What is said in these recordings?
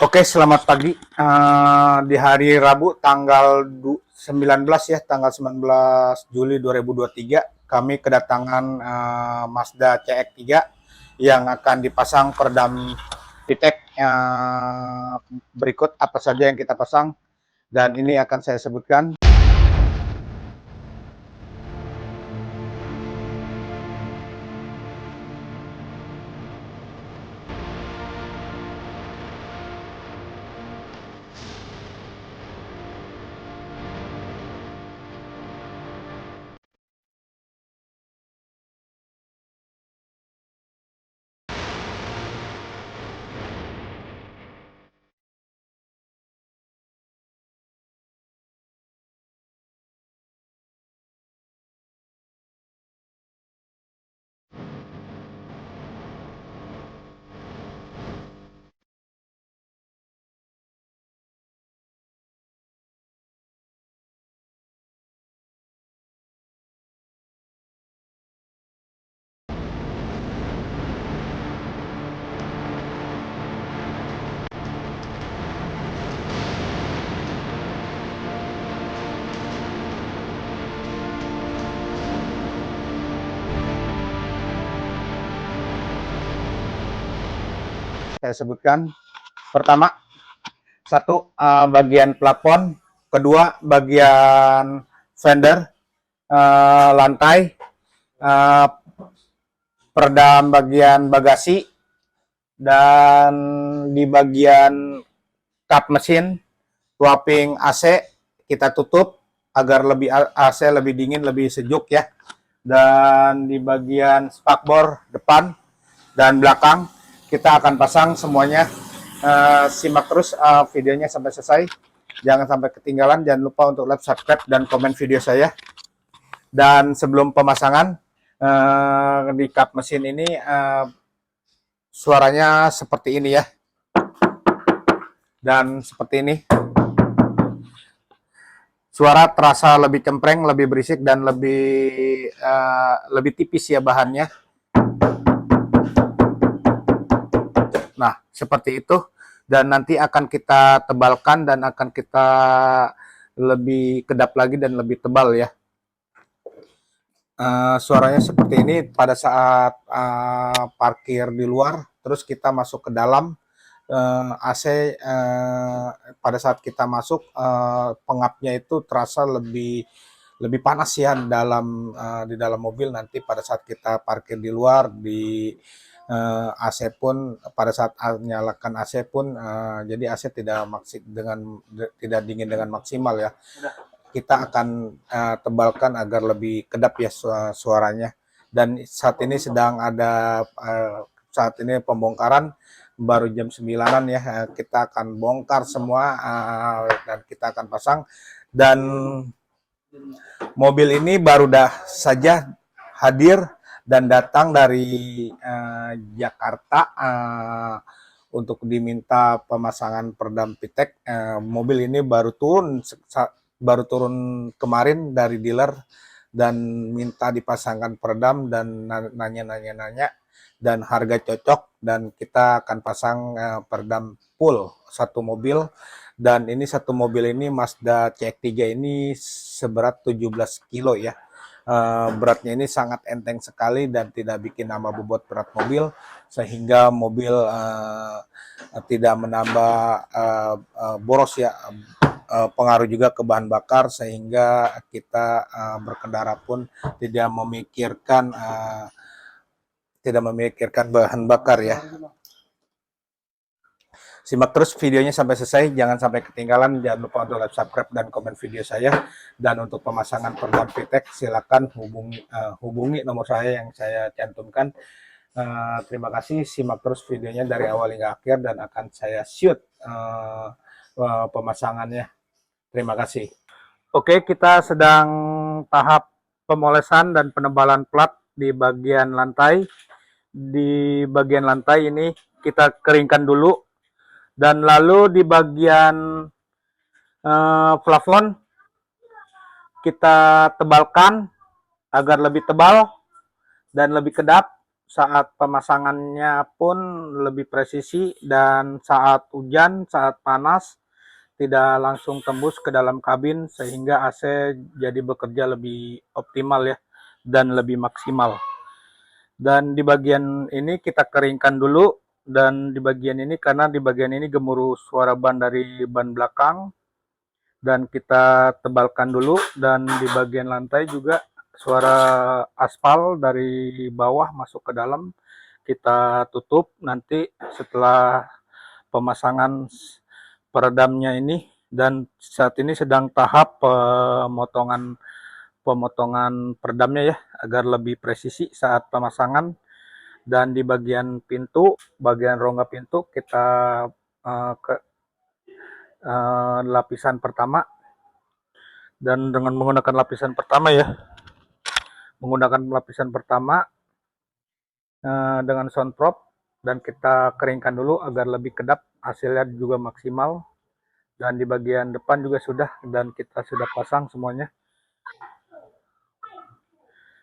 Oke, selamat pagi. Di hari Rabu tanggal 19 ya, tanggal 19 Juli 2023, kami kedatangan Mazda CX-3 yang akan dipasang peredam VTEC. Berikut apa saja yang kita pasang dan ini akan saya sebutkan. Saya sebutkan pertama, satu bagian plafon, kedua bagian fender, lantai, uh, peredam bagian bagasi, dan di bagian kap mesin, tuaping AC kita tutup agar lebih AC lebih dingin, lebih sejuk ya. Dan di bagian spakbor depan dan belakang kita akan pasang semuanya. Simak terus videonya sampai selesai, jangan sampai ketinggalan. Jangan lupa untuk like, subscribe, dan komen video saya. Dan sebelum pemasangan, di kap mesin ini suaranya seperti ini ya, dan seperti ini. Suara terasa lebih cempreng, lebih berisik, dan lebih tipis ya bahannya. Nah, seperti itu. Dan nanti akan kita tebalkan dan akan kita lebih kedap lagi dan lebih tebal ya. Suaranya seperti ini pada saat parkir di luar, terus kita masuk ke dalam. AC pada saat kita masuk, pengapnya itu terasa lebih panas ya di dalam mobil. Nanti pada saat kita parkir di luar, di AC pun pada saat nyalakan AC pun, jadi AC tidak dingin dengan maksimal ya. Kita akan tebalkan agar lebih kedap ya suaranya. Dan saat ini sedang ada saat ini pembongkaran, baru jam 9-an ya. Kita akan bongkar semua dan kita akan pasang. Dan mobil ini baru saja hadir dan datang dari Jakarta untuk diminta pemasangan peredam VTEC. Mobil ini baru turun kemarin dari dealer dan minta dipasangkan peredam dan nanya dan harga cocok, dan kita akan pasang peredam full satu mobil. Dan ini satu mobil ini Mazda CX-3 ini seberat 17 kilo ya. Beratnya ini sangat enteng sekali dan tidak bikin nambah bobot berat mobil, sehingga mobil tidak menambah boros ya. Pengaruh juga ke bahan bakar, sehingga kita berkendara pun tidak memikirkan bahan bakar ya. Simak terus videonya sampai selesai, jangan sampai ketinggalan. Jangan lupa untuk like, subscribe, dan komen video saya. Dan untuk pemasangan peredam VTEC silakan hubungi nomor saya yang saya cantumkan. Terima kasih, simak terus videonya dari awal hingga akhir dan akan saya shoot pemasangannya. Terima kasih. Oke, kita sedang tahap pemolesan dan penebalan plat di bagian lantai. Di bagian lantai ini kita keringkan dulu, dan lalu di bagian plafon kita tebalkan agar lebih tebal dan lebih kedap, saat pemasangannya pun lebih presisi, dan saat hujan, saat panas tidak langsung tembus ke dalam kabin sehingga AC jadi bekerja lebih optimal ya dan lebih maksimal. Dan di bagian ini kita keringkan dulu, dan di bagian ini karena di bagian ini gemuruh suara ban dari ban belakang, dan kita tebalkan dulu. Dan di bagian lantai juga suara aspal dari bawah masuk ke dalam kita tutup nanti setelah pemasangan peredamnya ini. Dan saat ini sedang tahap pemotongan peredamnya ya, agar lebih presisi saat pemasangan. Dan di bagian pintu, bagian rongga pintu kita ke lapisan pertama, dan dengan menggunakan lapisan pertama ya, dengan sound prop, dan kita keringkan dulu agar lebih kedap, hasilnya juga maksimal. Dan di bagian depan juga sudah, dan kita sudah pasang semuanya.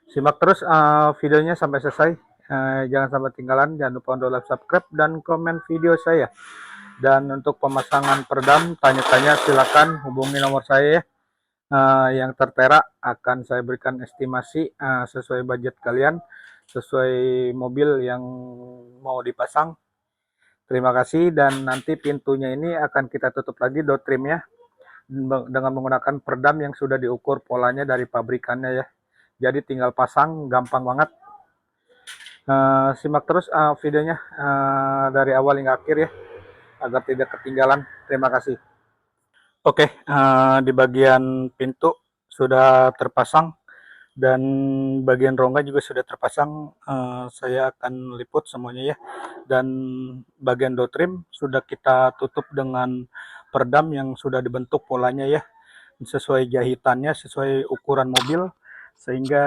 Simak terus videonya sampai selesai, jangan sampai tinggalan, jangan lupa untuk like, subscribe, dan komen video saya. Dan untuk pemasangan peredam, tanya-tanya silakan hubungi nomor saya ya. Yang tertera akan saya berikan estimasi sesuai budget kalian, sesuai mobil yang mau dipasang. Terima kasih. Dan nanti pintunya ini akan kita tutup lagi door trimnya dengan menggunakan peredam yang sudah diukur polanya dari pabrikannya ya. Jadi tinggal pasang, gampang banget. Simak terus videonya dari awal hingga akhir ya, agar tidak ketinggalan. Terima kasih. Oke, di bagian pintu sudah terpasang, dan bagian rongga juga sudah terpasang. Saya akan liput semuanya ya. Dan bagian door trim sudah kita tutup dengan peredam yang sudah dibentuk polanya ya, sesuai jahitannya, sesuai ukuran mobil, sehingga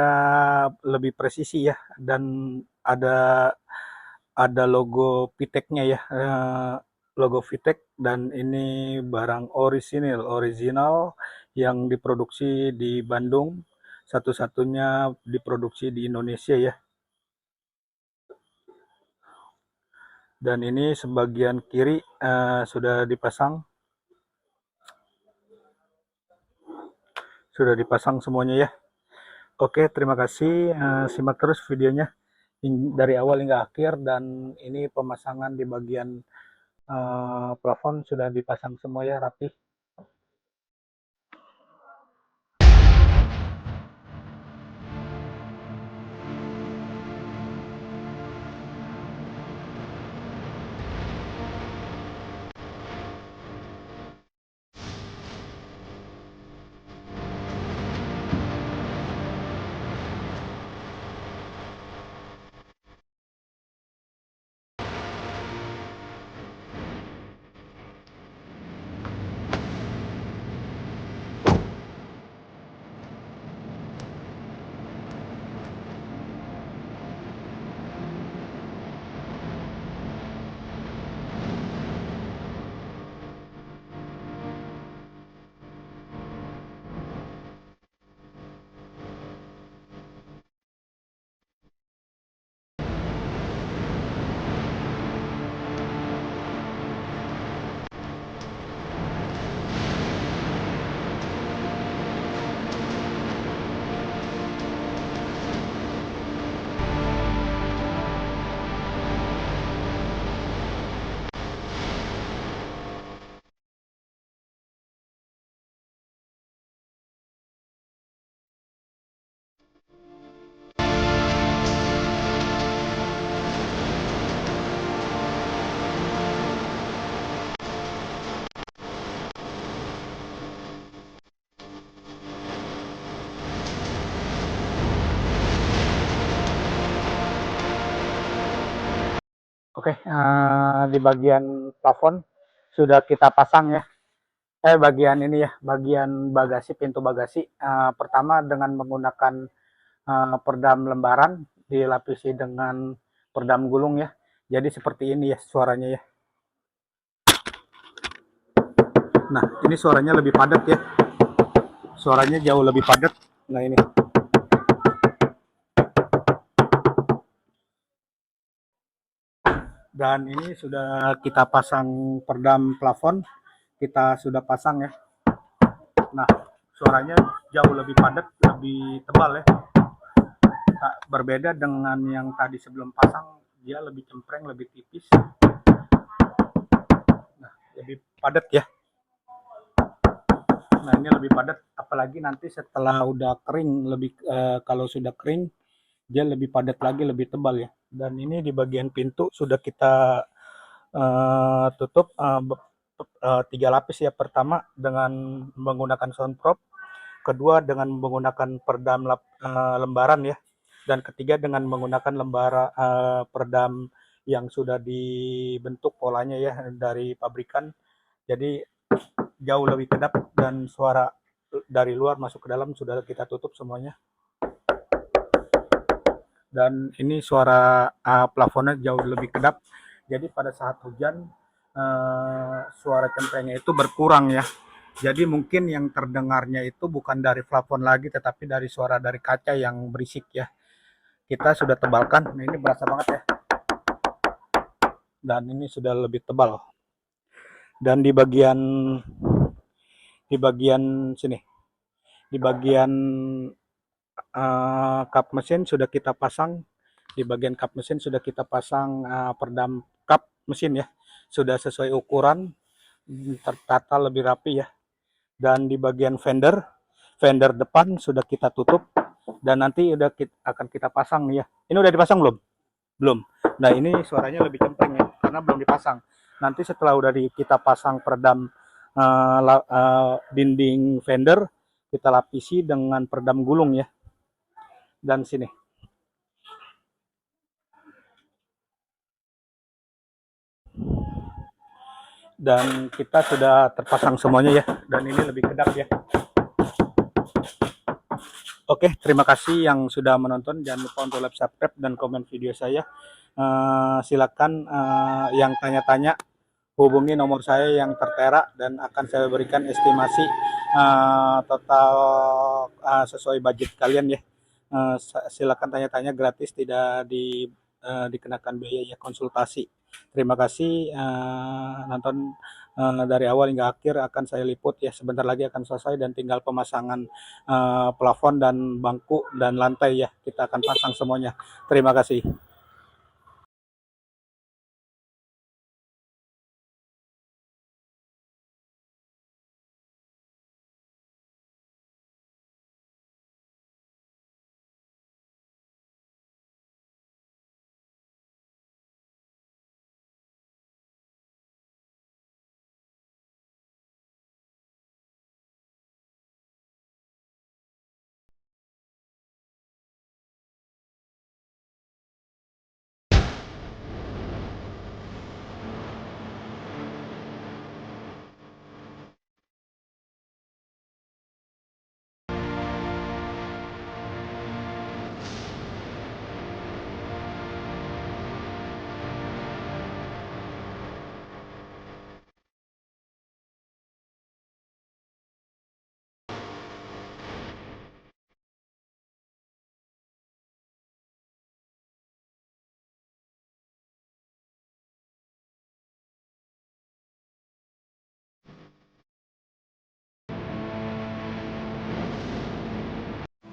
lebih presisi ya. Dan ada logo Vitek-nya ya, logo Vitek. Dan ini barang original yang diproduksi di Bandung, satu-satunya diproduksi di Indonesia ya. Dan ini sebagian kiri sudah dipasang semuanya ya. Oke, terima kasih. Simak terus videonya dari awal hingga akhir. Dan ini pemasangan di bagian plafon sudah dipasang semua ya, rapi. Oke, di bagian plafon sudah kita pasang ya. Bagian ini ya, bagian bagasi, pintu bagasi. Pertama dengan menggunakan peredam lembaran, dilapisi dengan peredam gulung ya. Jadi seperti ini ya suaranya ya. Nah, ini suaranya lebih padat ya. Suaranya jauh lebih padat. Nah, ini. Dan ini sudah kita pasang peredam plafon, kita sudah pasang ya. Nah, suaranya jauh lebih padat, lebih tebal ya. Berbeda dengan yang tadi sebelum pasang, dia lebih cempreng, lebih tipis. Nah, lebih padat ya. Nah, ini lebih padat, apalagi nanti setelah udah kering, lebih kalau sudah kering dia lebih padat lagi, lebih tebal ya. Dan ini di bagian pintu sudah kita tutup 3 lapis ya. Pertama dengan menggunakan soundproof, kedua dengan menggunakan peredam lembaran ya, dan ketiga dengan menggunakan peredam yang sudah dibentuk polanya ya dari pabrikan. Jadi jauh lebih kedap dan suara dari luar masuk ke dalam sudah kita tutup semuanya. Dan ini suara plafonnya jauh lebih kedap. Jadi pada saat hujan suara cemprengnya itu berkurang ya. Jadi mungkin yang terdengarnya itu bukan dari plafon lagi, tetapi dari suara dari kaca yang berisik ya. Kita sudah tebalkan, nah ini berasa banget ya. Dan ini sudah lebih tebal. Dan di bagian sini, di bagian kap mesin sudah kita pasang. Di bagian kap mesin sudah kita pasang peredam kap mesin ya. Sudah sesuai ukuran, tertata lebih rapi ya. Dan di bagian fender depan sudah kita tutup dan nanti akan kita pasang nih ya. Ini udah dipasang belum? Belum. Nah, ini suaranya lebih cempreng ya karena belum dipasang. Nanti setelah udah kita pasang peredam dinding fender, kita lapisi dengan peredam gulung ya. Dan sini. Dan kita sudah terpasang semuanya ya, dan ini lebih kedap ya. Oke, terima kasih yang sudah menonton. Jangan lupa untuk like, subscribe, dan komen video saya. Silakan yang tanya-tanya hubungi nomor saya yang tertera dan akan saya berikan estimasi total sesuai budget kalian ya. Silakan tanya-tanya gratis, tidak dikenakan biaya konsultasi. Terima kasih nonton dari awal hingga akhir. Akan saya liput ya, sebentar lagi akan selesai dan tinggal pemasangan plafon dan bangku dan lantai ya, kita akan pasang semuanya. Terima kasih.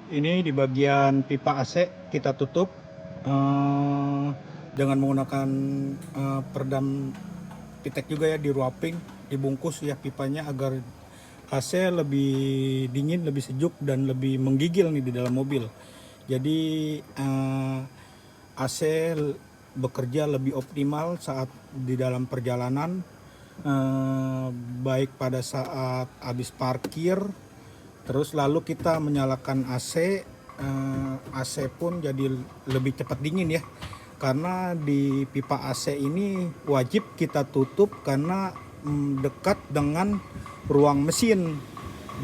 Ini di bagian pipa AC kita tutup dengan menggunakan peredam pitek juga ya, di wrapping, dibungkus ya pipanya agar AC lebih dingin, lebih sejuk dan lebih menggigil nih di dalam mobil. Jadi AC bekerja lebih optimal saat di dalam perjalanan, baik pada saat habis parkir. Terus lalu kita menyalakan AC, AC pun jadi lebih cepat dingin ya. Karena di pipa AC ini wajib kita tutup karena dekat dengan ruang mesin.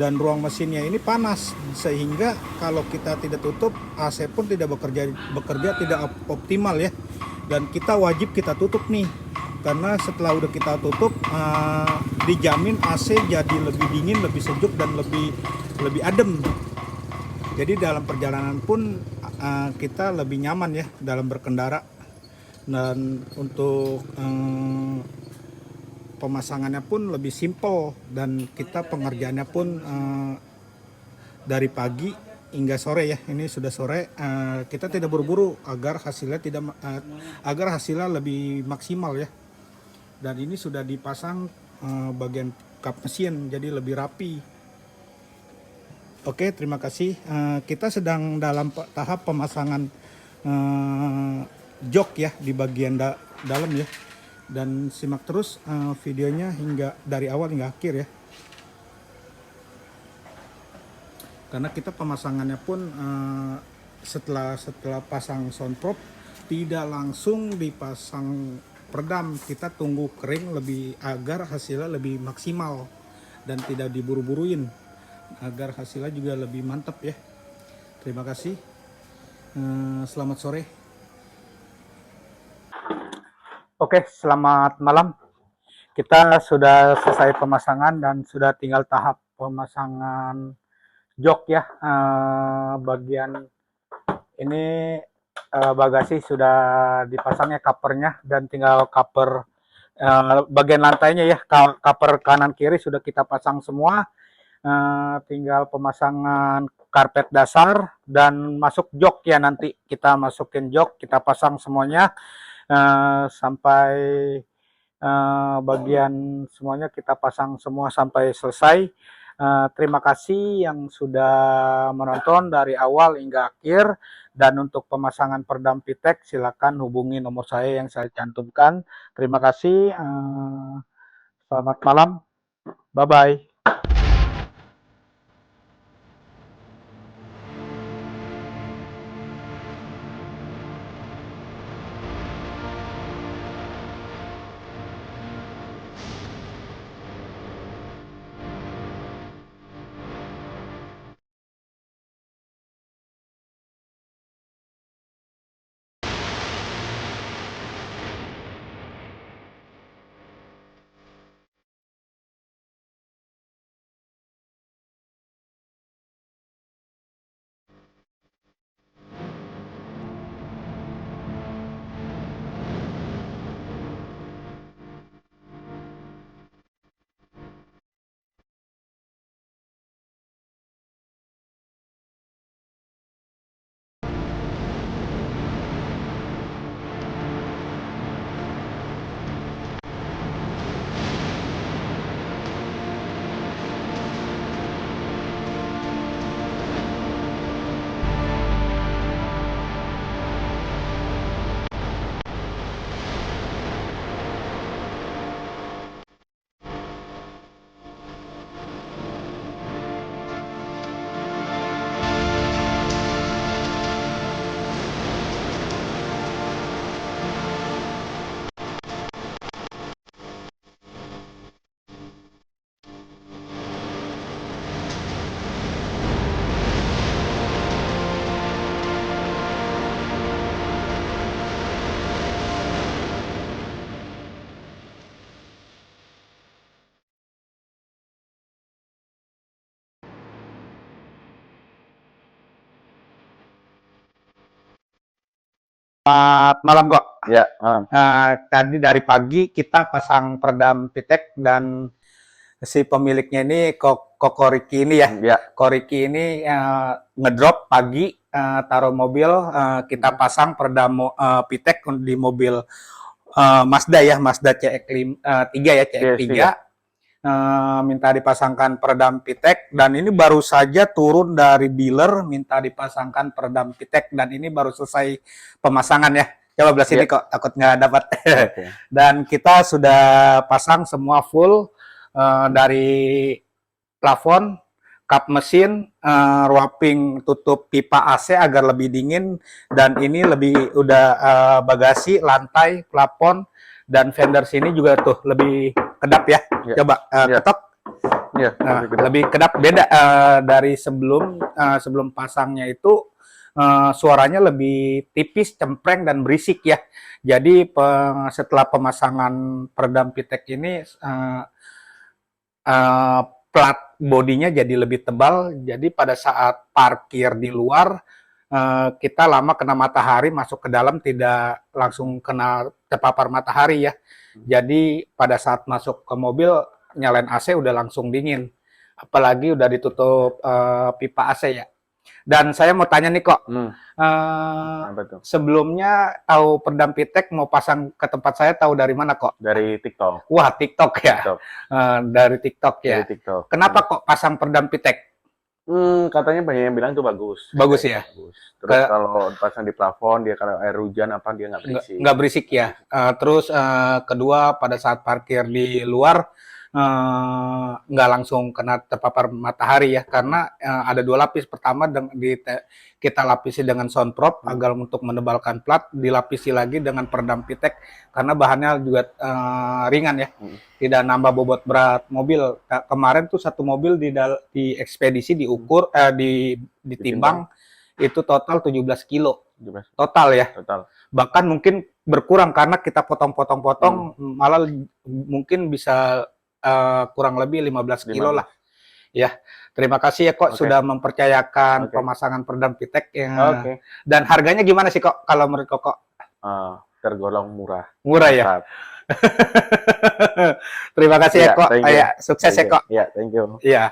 Dan ruang mesinnya ini panas, sehingga kalau kita tidak tutup, AC pun tidak bekerja tidak optimal ya. Dan kita wajib kita tutup nih. Karena setelah udah kita tutup, dijamin AC jadi lebih dingin, lebih sejuk, dan lebih adem. Jadi dalam perjalanan pun kita lebih nyaman ya dalam berkendara. Dan untuk pemasangannya pun lebih simple, dan kita pengerjaannya pun dari pagi hingga sore ya. Ini sudah sore, kita tidak buru-buru agar hasilnya agar hasilnya lebih maksimal ya. Dan ini sudah dipasang bagian kap mesin, jadi lebih rapi. Oke, terima kasih. Kita sedang dalam tahap pemasangan jok ya di bagian dalam ya. Dan simak terus videonya hingga dari awal hingga akhir ya. Karena kita pemasangannya pun setelah pasang soundproof tidak langsung dipasang peredam, kita tunggu kering lebih agar hasilnya lebih maksimal dan tidak diburu-buruin, agar hasilnya juga lebih mantap ya. Terima kasih. Selamat sore. Oke, selamat malam. Kita sudah selesai pemasangan dan sudah tinggal tahap pemasangan jok ya. Bagian ini bagasi sudah dipasangnya covernya, dan tinggal cover bagian lantainya ya, cover kanan kiri sudah kita pasang semua. Tinggal pemasangan karpet dasar dan masuk jok ya, nanti kita masukin jok, kita pasang semuanya sampai bagian semuanya kita pasang semua sampai selesai. Terima kasih yang sudah menonton dari awal hingga akhir. Dan untuk pemasangan peredam Pitek, silakan hubungi nomor saya yang saya cantumkan. Terima kasih. Selamat malam. Bye-bye. Selamat malam kok. Ya, malam. Tadi dari pagi kita pasang peredam Pitek, dan si pemiliknya ini Koko Riki ini ya. Ya. Koko Riki ini ngedrop pagi, taruh mobil, kita pasang peredam Pitek di mobil Mazda ya, Mazda CX-3 ya, CX-3. Minta dipasangkan peredam Pitek, dan ini baru saja turun dari dealer minta dipasangkan peredam Pitek, dan ini baru selesai pemasangan ya. Coba belah sini kok, takut nggak dapat. Okay. Dan kita sudah pasang semua full, dari plafon, kap mesin, wrapping tutup pipa AC agar lebih dingin, dan ini lebih udah bagasi, lantai, plafon, dan fender sini juga tuh lebih kedap ya. Coba ketok. Lebih kedap, beda dari sebelum pasangnya itu. Suaranya lebih tipis, cempreng, dan berisik ya. Jadi setelah pemasangan peredam Pitek ini, plat bodinya jadi lebih tebal. Jadi pada saat parkir di luar, kita lama kena matahari, masuk ke dalam tidak langsung kena terpapar matahari ya. Jadi pada saat masuk ke mobil, nyalain AC udah langsung dingin. Apalagi udah ditutup pipa AC ya. Dan saya mau tanya nih kok, Apa tuh? sebelumnya tahu Perdam Pitek mau pasang ke tempat saya tahu dari mana kok? Dari TikTok. Wah, TikTok ya. TikTok. Dari TikTok ya. Dari TikTok. Kenapa kok pasang Perdam Pitek? Katanya banyak yang bilang tuh bagus. Bagus ya. Bagus. Terus kalau pasang di plafon, dia kalau air hujan apa dia nggak berisik. Nggak berisik ya. Terus kedua pada saat parkir di luar nggak langsung kena terpapar matahari ya, karena ada 2 lapis. Pertama kita lapisi dengan soundproof agar untuk menebalkan plat, dilapisi lagi dengan Perdam Pitek karena bahannya juga ringan ya, tidak nambah bobot berat mobil. Kemarin tuh satu mobil di ekspedisi diukur ditimbang itu total 17 kilo total ya. Total. Bahkan mungkin berkurang karena kita potong-potong-potong, malah mungkin bisa kurang lebih 15 kilo lah. Ya, terima kasih ya kok sudah mempercayakan pemasangan Perdam Pitek ya. Dan harganya gimana sih kok kalau menurut kok? Tergolong murah. Murah ya. Terima kasih ya kok. Ya, sukses ya kok. Ya, thank you. Iya.